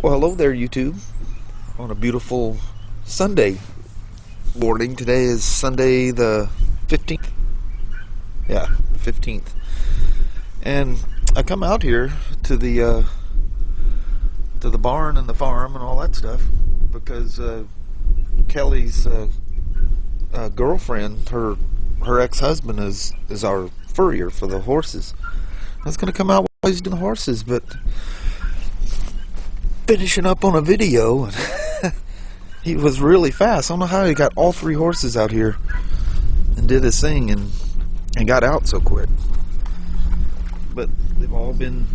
Well, hello there, YouTube. On a beautiful Sunday morning. Today is Sunday the 15th. Yeah, the 15th. And I come out here to the barn and the farm and all that stuff because Kelly's girlfriend, her ex-husband is our furrier for the horses. I was going to come out while he's doing the horses, but finishing up on a video, and he was really fast. I don't know how he got all three horses out here and did his thing and got out so quick. But they've all been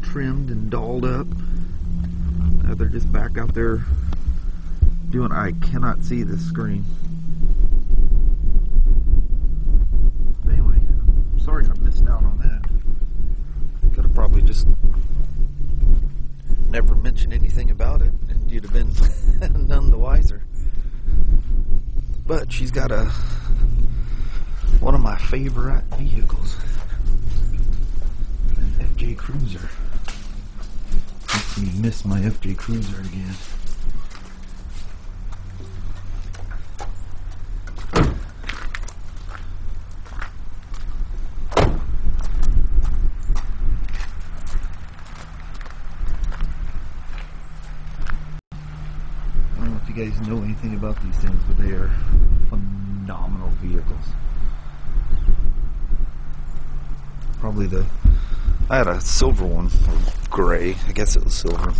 trimmed and dolled up. Now they're just back out there doing. I cannot see this screen. But anyway, sorry I missed out on that. Could have probably just never mentioned anything about it, and you'd have been none the wiser. But she's got one of my favorite vehicles, an FJ Cruiser. Makes me miss my FJ Cruiser again. I don't know if you guys know anything about these things, but they are phenomenal vehicles. Probably I had a silver one, or gray, I guess it was silver.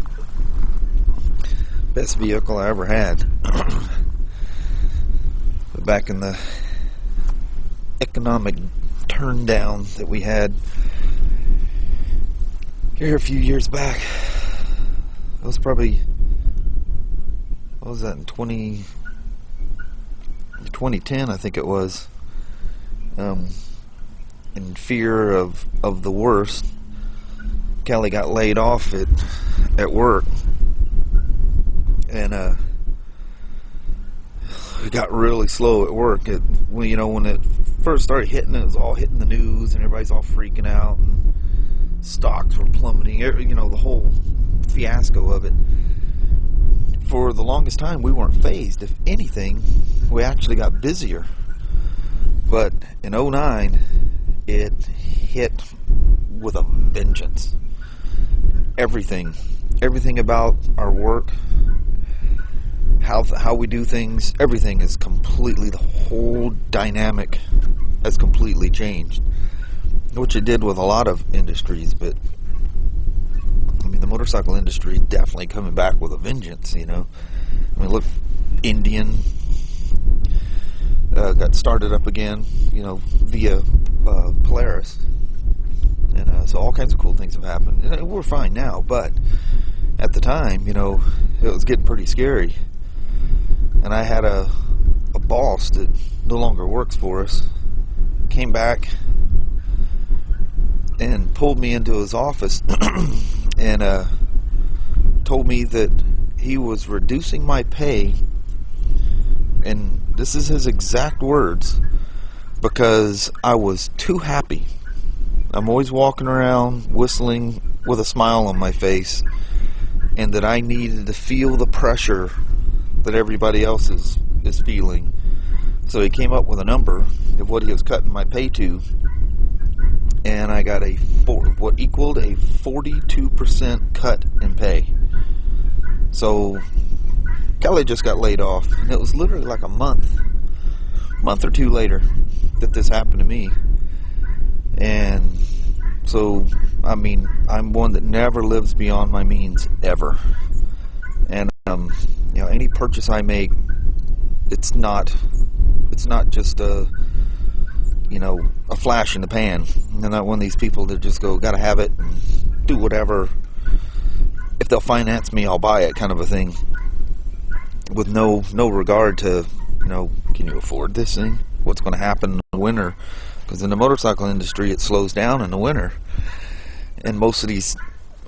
Best vehicle I ever had. But back in the economic turn down that we had here a few years back, it was probably, what was that, in 2010, I think it was, in fear of the worst, Kelly got laid off at work, and it got really slow at work. When it first started hitting, it was all hitting the news, and everybody's all freaking out, and stocks were plummeting, the whole fiasco of it. For the longest time, we weren't phased. If anything, we actually got busier. But in 2009, it hit with a vengeance. Everything about our work, how we do things, everything is completely, the whole dynamic has completely changed. Which it did with a lot of industries, but I mean, the motorcycle industry is definitely coming back with a vengeance, I mean, look, Indian got started up again, via Polaris. And so all kinds of cool things have happened. And we're fine now, but at the time, it was getting pretty scary. And I had a boss that no longer works for us, came back and pulled me into his office and told me that he was reducing my pay, and this is his exact words, because I was too happy. I'm always walking around whistling with a smile on my face, and that I needed to feel the pressure that everybody else is feeling. So he came up with a number of what he was cutting my pay to, and I got what equaled a 42% cut in pay. So Kelly just got laid off, and it was literally like a month or two later that this happened to me. And so, I mean, I'm one that never lives beyond my means, ever. And any purchase I make, it's not just a flash in the pan. I'm not one of these people that just go, gotta have it, and do whatever. If they'll finance me, I'll buy it, kind of a thing, with no regard to, can you afford this thing? What's going to happen in the winter? Because in the motorcycle industry, it slows down in the winter. And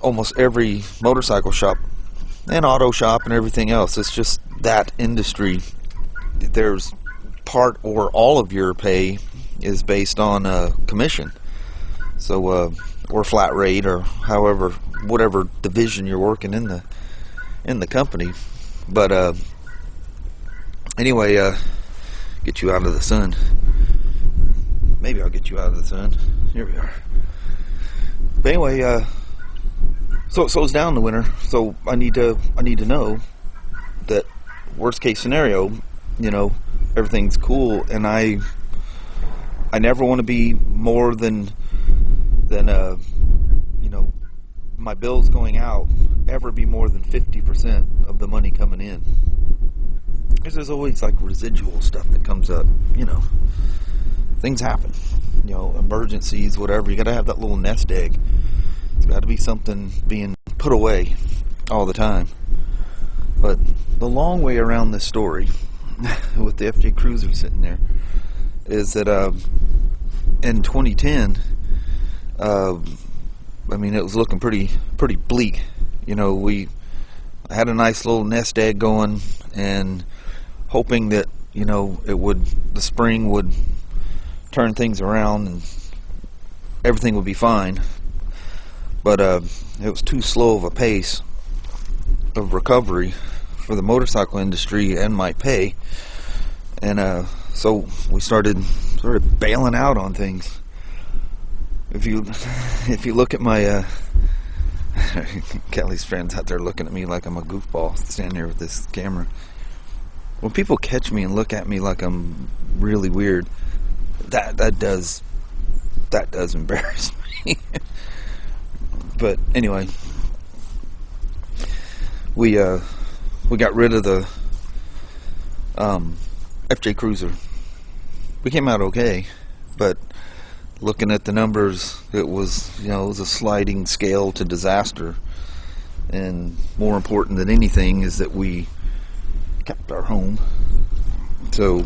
almost every motorcycle shop and auto shop and everything else, it's just that industry. There's part or all of your pay is based on commission. So or flat rate, or however, whatever division you're working in the company. But anyway, get you out of the sun. Maybe I'll get you out of the sun. Here we are. But anyway, so it's down in the winter. So I need to know that worst case scenario, everything's cool, and I never want to be more than my bills going out ever be more than 50% of the money coming in. Because there's always like residual stuff that comes up. Things happen. Emergencies, whatever. You got to have that little nest egg. It's got to be something being put away all the time. But the long way around this story, with the FJ Cruiser sitting there, is that in 2010, it was looking pretty bleak. We had a nice little nest egg going, and hoping that the spring would turn things around and everything would be fine. But it was too slow of a pace of recovery for the motorcycle industry and my pay, and so we started bailing out on things. If you look at my Kelly's friends out there looking at me like I'm a goofball standing here with this camera. When people catch me and look at me like I'm really weird, that does embarrass me. But anyway, we got rid of the FJ Cruiser. We came out okay, but looking at the numbers, it was a sliding scale to disaster. And more important than anything is that we kept our home. So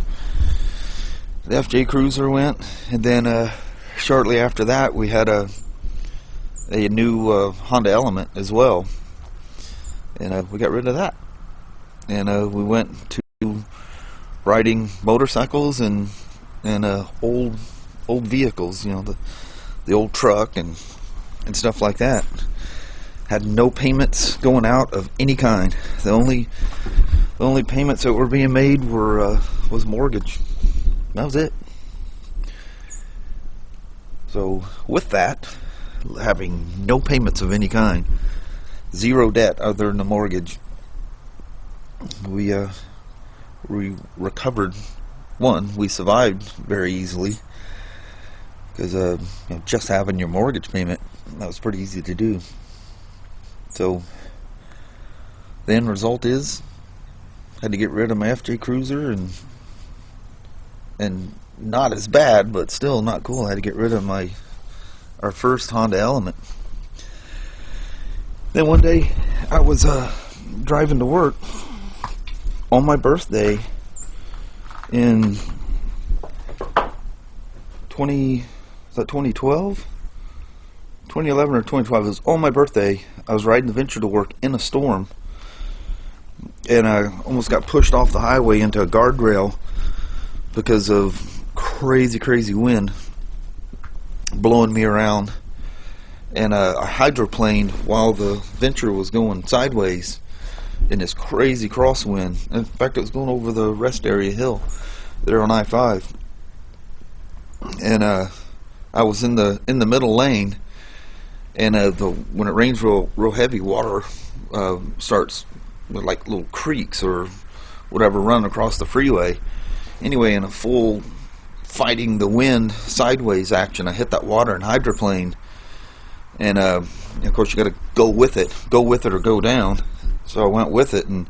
the FJ Cruiser went, and then shortly after that we had a new Honda Element as well, and we got rid of that, and we went to riding motorcycles and old vehicles, the old truck and stuff like that. Had no payments going out of any kind. The only payments that were being made was mortgage. That was it. So with that, having no payments of any kind, zero debt other than the mortgage, we recovered. We survived very easily, because just having your mortgage payment, that was pretty easy to do. So the end result is, had to get rid of my FJ Cruiser, and not as bad, but still not cool. I had to get rid of our first Honda Element. Then one day I was driving to work on my birthday in 2012? 2011 or 2012. It was on my birthday. I was riding the Venture to work in a storm, and I almost got pushed off the highway into a guardrail because of crazy wind blowing me around, and I hydroplaned while the Venture was going sideways in this crazy crosswind. In fact, it was going over the rest area hill there on I-5, and I was in the middle lane, and when it rains real heavy, water starts with like little creeks or whatever running across the freeway. Anyway, in a full fighting the wind sideways action, I hit that water and hydroplaned, and of course you got to go with it or go down. So I went with it, and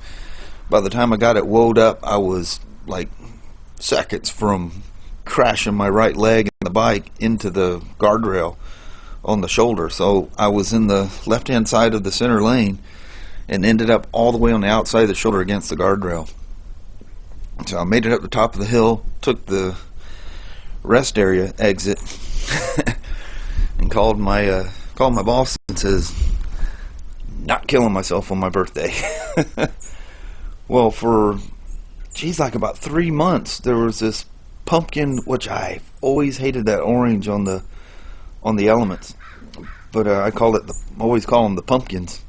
by the time I got it woed up, I was like seconds from crashing my right leg and the bike into the guardrail on the shoulder. So I was in the left hand side of the center lane and ended up all the way on the outside of the shoulder against the guardrail. So I made it up the top of the hill, took the rest area exit, and called my boss and says, not killing myself on my birthday. Well, for like about 3 months, there was this pumpkin, which I always hated that orange on the Elements, but I always call them the pumpkins.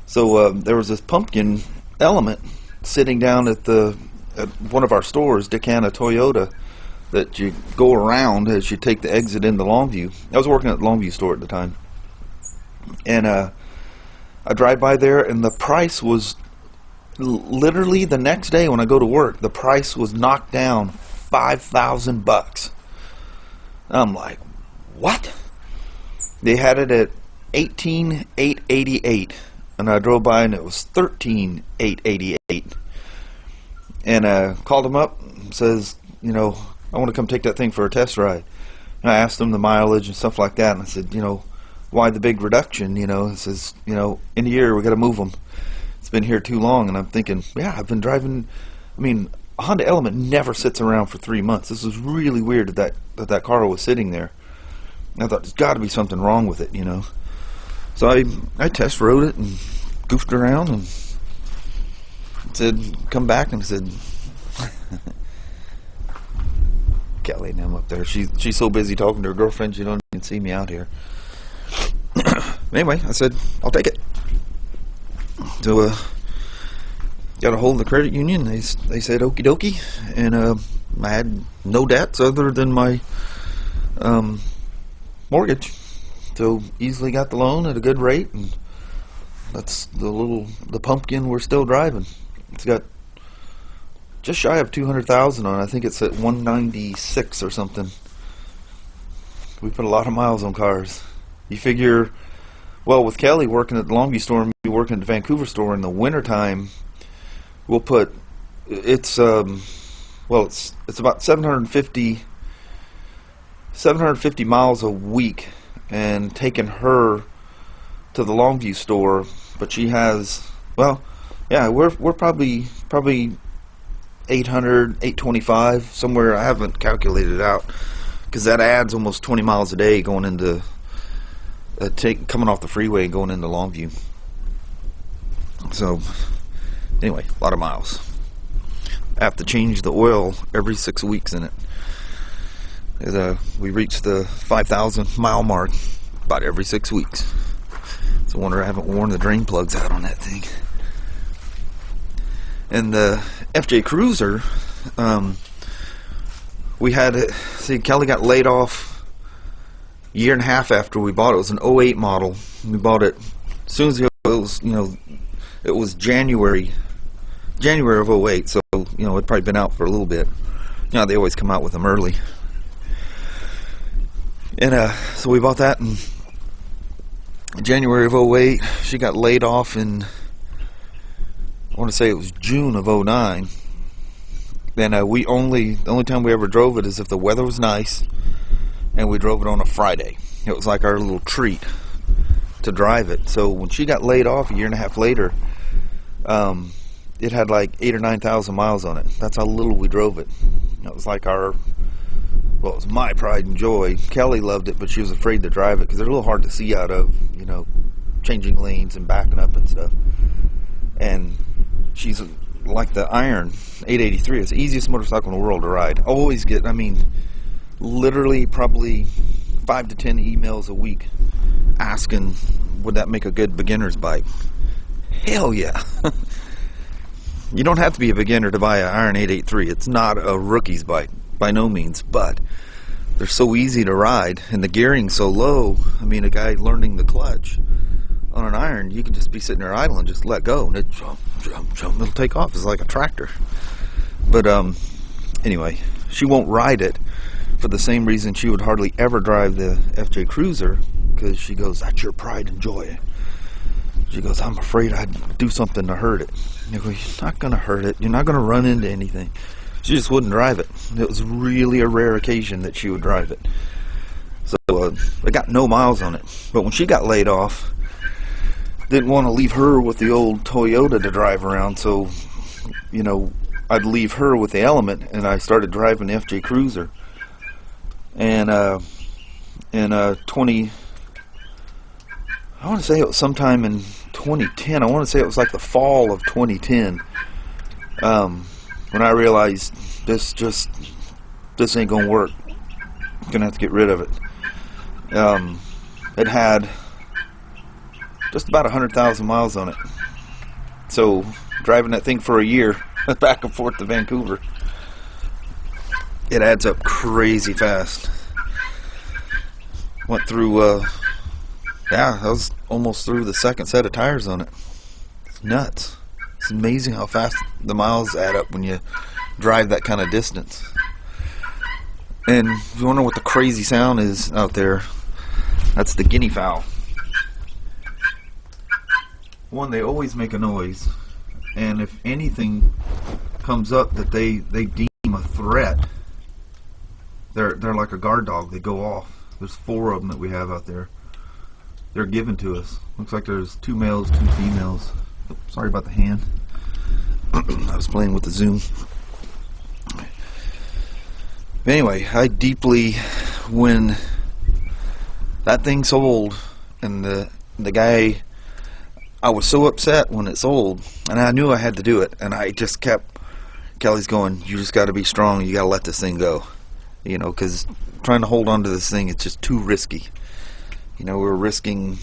So there was this pumpkin Element sitting down at one of our stores, Decana Toyota, that you go around as you take the exit into Longview. I was working at the Longview store at the time, and I drive by there, and the price was literally the next day when I go to work. The price was knocked down $5,000. I'm like, what? They had it at $18,888, and I drove by and it was $13,888. And called them up and says, I want to come take that thing for a test ride. And I asked them the mileage and stuff like that, and I said, why the big reduction? It says, in a year we got to move them. It's been here too long. And I'm thinking, yeah, I've been driving. A Honda Element never sits around for 3 months. This was really weird that car was sitting there. And I thought there's got to be something wrong with it, So I test rode it and goofed around and said, come back, and I said, Kelly and I'm up there. She's so busy talking to her girlfriend she don't even see me out here. Anyway, I said, I'll take it. So got a hold of the credit union. They said okie dokie, and I had no debts other than my mortgage, so easily got the loan at a good rate, and that's the pumpkin we're still driving. It's got just shy of 200,000 on it. I think it's at 196 or something. We put a lot of miles on cars. You figure, well, with Kelly working at the Longview store and me working at the Vancouver store in the wintertime, we'll put, it's about 750 miles a week, and taking her to the Longview store, but she has, we're probably 800, 825, somewhere. I haven't calculated it out, because that adds almost 20 miles a day going into, coming off the freeway and going into Longview. So, anyway, a lot of miles. I have to change the oil every 6 weeks in it. We reached the 5,000 mile mark about every 6 weeks. It's a wonder I haven't worn the drain plugs out on that thing. And the FJ Cruiser, Kelly got laid off a year and a half after we bought it. It was an '08 model. We bought it as soon as it was January of '08, so it'd probably been out for a little bit. They always come out with them early. And so we bought that in January of '08. She got laid off in, I want to say it was June of '09. Then the only time we ever drove it is if the weather was nice, and we drove it on a Friday. It was like our little treat to drive it. So when she got laid off a year and a half later, it had like 8,000 or 9,000 miles on it. That's how little we drove it. It was like it was my pride and joy. Kelly loved it, but she was afraid to drive it because they're a little hard to see out of, changing lanes and backing up and stuff. And she's like the Iron 883. It's the easiest motorcycle in the world to ride. Always get, literally probably 5 to 10 emails a week asking, would that make a good beginner's bike? Hell yeah. You don't have to be a beginner to buy an Iron 883. It's not a rookie's bike, by no means, but they're so easy to ride, and the gearing's so low. A guy learning the clutch on an Iron, you can just be sitting there idle and just let go, and it jump, it'll take off. It's like a tractor. But anyway, she won't ride it for the same reason she would hardly ever drive the FJ Cruiser, because she goes, that's your pride and joy. She goes, I'm afraid I'd do something to hurt it. And I go, you're not going to hurt it. You're not going to run into anything. She just wouldn't drive it. It was really a rare occasion that she would drive it. So I got no miles on it. But when she got laid off, didn't want to leave her with the old Toyota to drive around. So, I'd leave her with the Element, and I started driving the FJ Cruiser. And in I want to say it was sometime in 2010. I want to say it was like the fall of 2010. When I realized this ain't gonna work. I'm gonna have to get rid of it. It had just about 100,000 miles on it. So driving that thing for a year back and forth to Vancouver, it adds up crazy fast. Went through yeah, I was almost through the second set of tires on it. It's nuts. It's amazing how fast the miles add up when you drive that kind of distance. And if you wonder what the crazy sound is out there, that's the guinea fowl. One, they always make a noise, and if anything comes up that they deem a threat, they're like a guard dog. They go off. There's 4 of them that we have out there. They're given to us. Looks like there's 2 males, 2 females. Oh, sorry about the hand. I was playing with the zoom. But anyway, I deeply, when that thing sold, and the guy, I was so upset when it sold, and I knew I had to do it, and I just kept, Kelly's going, you just got to be strong, you got to let this thing go, you know, because trying to hold on to this thing, it's just too risky. You know, we're risking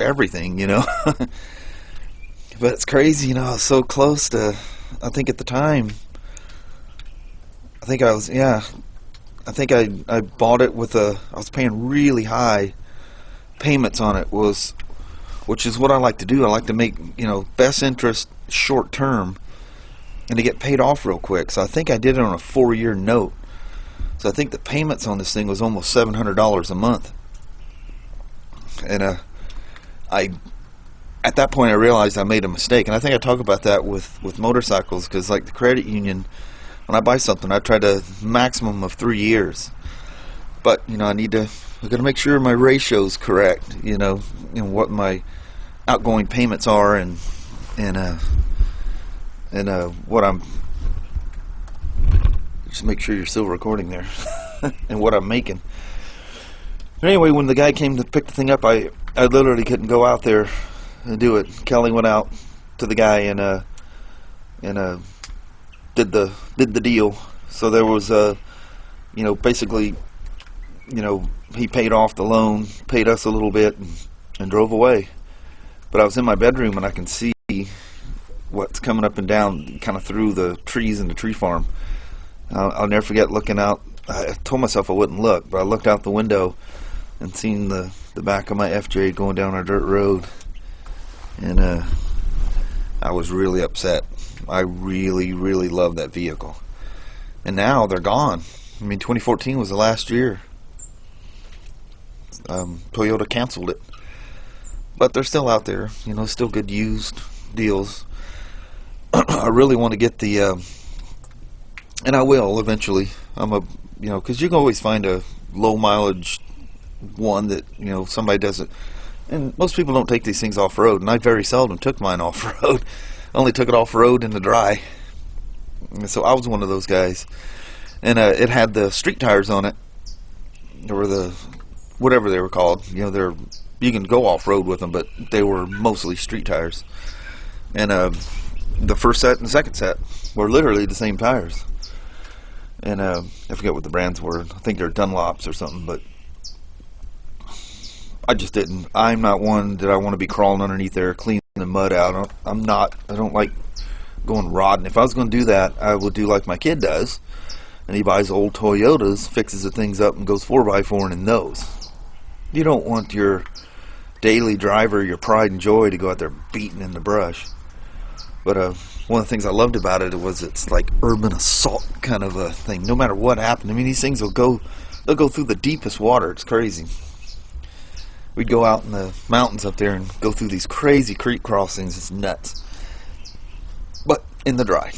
everything, you know. But it's crazy, you know, I was so close to, I think at the time, I think I was, yeah, I think I bought it with I was paying really high payments on it, which is what I like to do. I like to make, you know, best interest short term and to get paid off real quick. So I think I did it on a 4-year note. So I think the payments on this thing was almost $700 a month. And at that point I realized I made a mistake. And I think I talk about that with motorcycles, because like the credit union, when I buy something, I try to maximum of 3 years. But, you know, I got to make sure my ratio's correct, you know, what my outgoing payments are and what I'm, just make sure you're still recording there, and what I'm making. But anyway, when the guy came to pick the thing up, I literally couldn't go out there and do it. Kelly went out to the guy and did the deal. So there was you know, basically, you know, he paid off the loan, paid us a little bit, and drove away. But I was in my bedroom and I can see what's coming up and down kind of through the trees in the tree farm. I'll never forget looking out. I told myself I wouldn't look, but I looked out the window and seen the back of my FJ going down our dirt road. And I was really upset. I really, really love that vehicle. And now they're gone. I mean, 2014 was the last year. Toyota canceled it. But they're still out there, you know, still good used deals. I really want to get the, and I will eventually. You know, because you can always find a low mileage one that, you know, somebody doesn't. And most people don't take these things off road, and I very seldom took mine off road. I only took it off road in the dry. And so I was one of those guys. And it had the street tires on it, or the whatever they were called. You know, you can go off road with them, but they were mostly street tires. And the first set and the second set were literally the same tires. And I forget what the brands were. I think they're Dunlops or something, but I just didn't. I'm not one that I want to be crawling underneath there, cleaning the mud out. I don't like going rodding. If I was going to do that, I would do like my kid does, and he buys old Toyotas, fixes the things up, and goes 4x4 in those. You don't want your daily driver, your pride and joy, to go out there beating in the brush. But one of the things I loved about it was it's like urban assault kind of a thing. No matter what happened, I mean, these things they'll go through the deepest water. It's crazy. We'd go out in the mountains up there and go through these crazy creek crossings. It's nuts. But in the dry.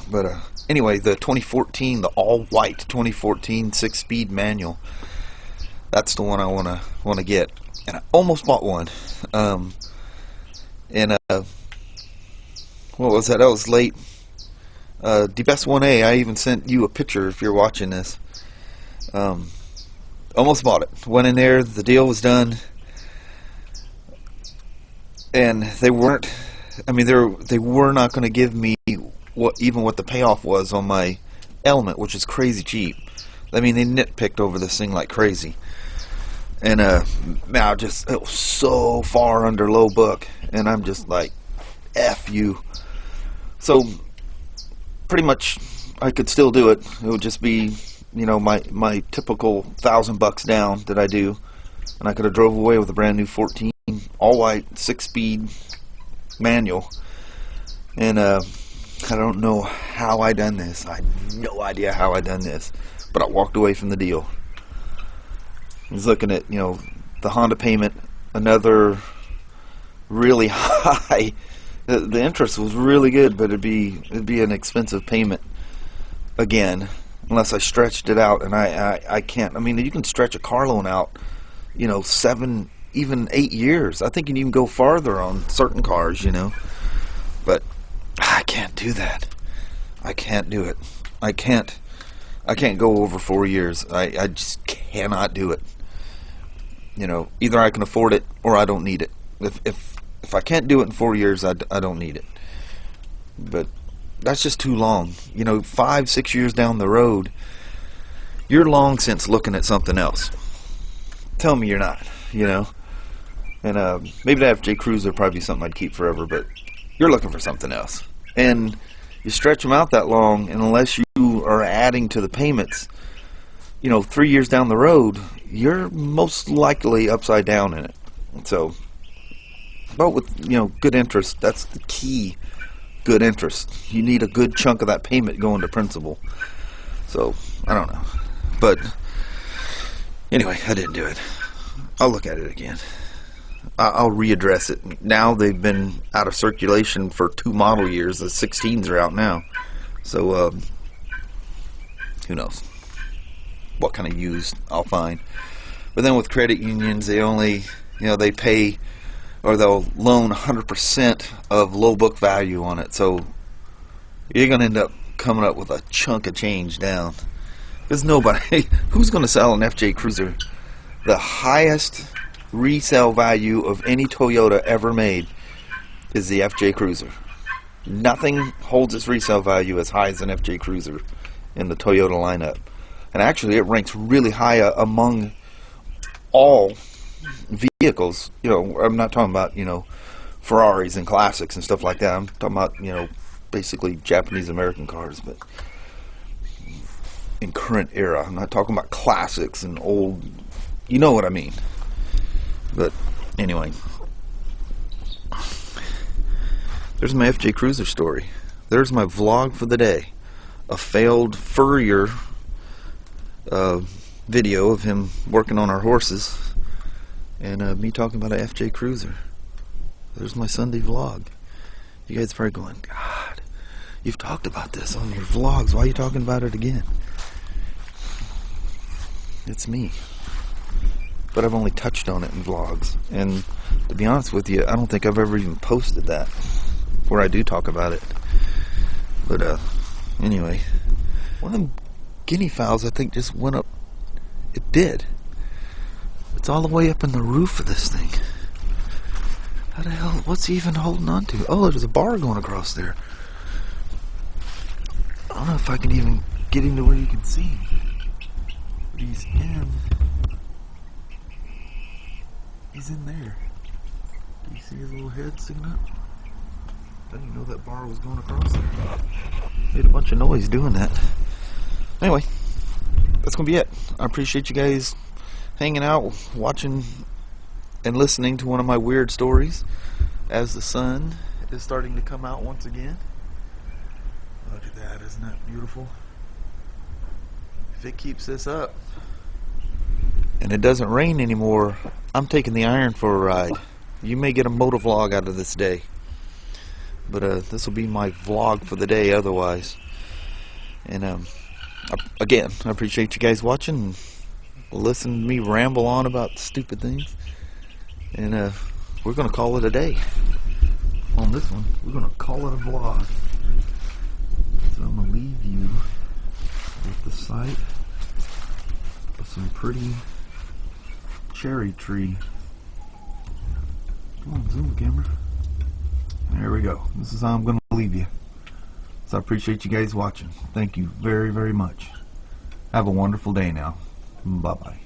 But anyway, the 2014, the all-white 2014 6-speed manual. That's the one I want to get. And I almost bought one. And what was that? That was late. The best 1A. I even sent you a picture if you're watching this. Almost bought it. Went in there. The deal was done. And they weren't. I mean, they were not going to give me what the payoff was on my Element, which is crazy cheap. I mean, they nitpicked over this thing like crazy. And now just it was so far under low book, and I'm just like, F you. So pretty much I could still do it. It would just be, you know, my typical $1,000 down that I do, and I could have drove away with a brand new 14 all white 6-speed manual. And I don't know how I done this. I have no idea how I done this, but I walked away from the deal. I was looking at, you know, the Honda payment, another really high. The interest was really good, but it'd be an expensive payment again, unless I stretched it out, and I can't. I mean, you can stretch a car loan out, you know, 7, even 8 years. I think you can even go farther on certain cars, you know. But I can't do that. I can't do it. I can't go over 4 years. I just cannot do it. You know, either I can afford it or I don't need it. If I can't do it in 4 years, I don't need it. But that's just too long. You know, 5, 6 years down the road, you're long since looking at something else. Tell me you're not, you know. And maybe the FJ Cruiser would probably be something I'd keep forever, but you're looking for something else. And you stretch them out that long, and unless you are adding to the payments, you know, 3 years down the road, you're most likely upside down in it. So, but with, you know, good interest, that's the key. Good interest. You need a good chunk of that payment going to principal. So, I don't know. But, anyway, I didn't do it. I'll look at it again. I'll readdress it. Now they've been out of circulation for 2 model years. The 16s are out now. So, who knows what kind of used I'll find. But then with credit unions, they only, you know, they pay, or they'll loan 100% of low book value on it. So you're going to end up coming up with a chunk of change down. Because nobody, who's going to sell an FJ Cruiser? The highest resale value of any Toyota ever made is the FJ Cruiser. Nothing holds its resale value as high as an FJ Cruiser in the Toyota lineup. And actually it ranks really high among all vehicles. You know, I'm not talking about, you know, Ferraris and classics and stuff like that. I'm talking about, you know, basically Japanese American cars, but in current era. I'm not talking about classics and old, you know what I mean. But anyway, there's my FJ Cruiser story. There's my vlog for the day. A failed furrier video of him working on our horses, and me talking about a FJ Cruiser. There's my Sunday vlog. You guys are probably going, God, you've talked about this on your vlogs. Why are you talking about it again? It's me. But I've only touched on it in vlogs. And to be honest with you, I don't think I've ever even posted that where I do talk about it. But anyway, one of them guinea fowls, I think, just went up. It did. It's all the way up in the roof of this thing. How the hell, what's he even holding on to? Oh, there's a bar going across there. I don't know if I can even get him to where you can see him. But he's in there. Do you see his little head sticking up? I didn't know that bar was going across there. Made a bunch of noise doing that. Anyway, that's gonna be it. I appreciate you guys hanging out, watching and listening to one of my weird stories as the sun is starting to come out once again. Look at that, isn't that beautiful? If it keeps this up and it doesn't rain anymore, I'm taking the iron for a ride. You may get a motovlog out of this day, but this will be my vlog for the day otherwise. And again, I appreciate you guys watching and listening to me ramble on about stupid things. And we're going to call it a day on this one. We're going to call it a vlog. So I'm going to leave you with the sight of some pretty cherry tree. Come on, zoom camera. There we go. This is how I'm going to leave you. So I appreciate you guys watching. Thank you very, very much. Have a wonderful day now. Bye-bye.